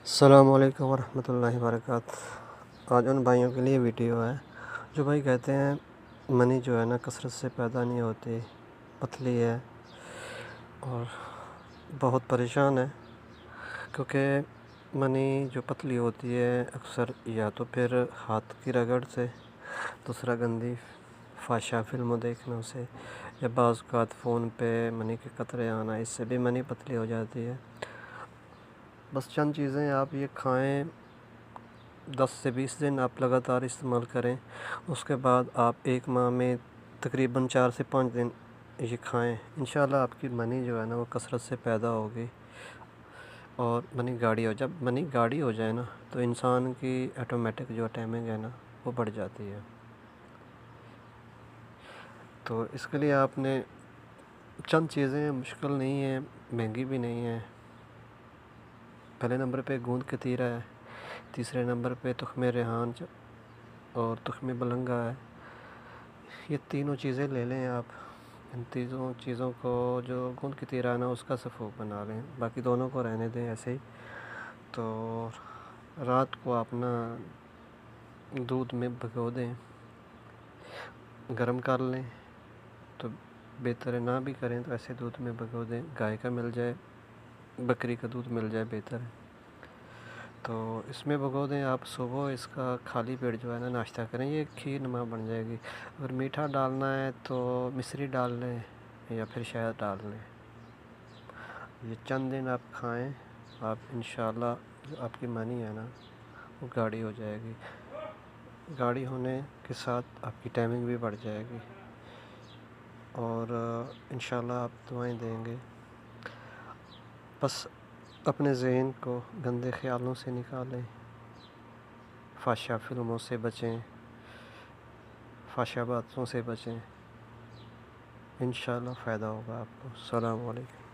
السلام علیکم ورحمۃ اللہ وبرکاتہ۔ آج ان بھائیوں کے لیے ویڈیو ہے جو بھائی کہتے ہیں منی جو ہے نا کثرت سے پیدا نہیں ہوتی، پتلی ہے اور بہت پریشان ہے، کیونکہ منی جو پتلی ہوتی ہے اکثر یا تو پھر ہاتھ کی رگڑ سے، دوسرا گندی فحشہ فلموں دیکھنے سے، یا بعض اوقات فون پہ منی کے قطرے آنا، اس سے بھی منی پتلی ہو جاتی ہے۔ بس چند چیزیں آپ یہ کھائیں، 10 سے 20 دن آپ لگاتار استعمال کریں، اس کے بعد آپ ایک ماہ میں تقریباً 4 سے 5 دن یہ کھائیں، انشاءاللہ آپ کی منی جو ہے نا وہ کثرت سے پیدا ہوگی اور جب منی گاڑی ہو جائے نا تو انسان کی آٹومیٹک جو ٹائمنگ ہے نا وہ بڑھ جاتی ہے۔ تو اس کے لیے آپ نے چند چیزیں مشکل نہیں ہیں، مہنگی بھی نہیں ہیں۔ پہلے نمبر پہ گوند کتیرا ہے، تیسرے نمبر پہ تخم ریحان اور تخم بلنگا ہے۔ یہ تینوں چیزیں لے لیں آپ، ان تینوں چیزوں کو، جو گوند کتیرا ہے نا اس کا سفوک بنا لیں، باقی دونوں کو رہنے دیں ایسے ہی۔ تو رات کو آپ نا دودھ میں بھگو دیں، گرم کر لیں تو بہتر ہے، نہ بھی کریں تو ایسے دودھ میں بھگو دیں، گائے کا مل جائے، بکری کا دودھ مل جائے بہتر ہے۔ تو اس میں بھگو دیں آپ، صبح اس کا خالی پیٹ جو ہے نا ناشتہ کریں، یہ کھیر نما بن جائے گی۔ اگر میٹھا ڈالنا ہے تو مصری ڈال لیں یا پھر شہد ڈال لیں۔ یہ چند دن آپ کھائیں، آپ انشاءاللہ جو آپ کی منی ہے نا وہ گاڑی ہو جائے گی، گاڑی ہونے کے ساتھ آپ کی ٹائمنگ بھی بڑھ جائے گی، اور انشاءاللہ آپ دعائیں دیں گے۔ بس اپنے ذہن کو گندے خیالوں سے نکالیں، فحشہ فلموں سے بچیں، فحشہ باتوں سے بچیں، انشاءاللہ فائدہ ہوگا آپ کو۔ السلام علیکم۔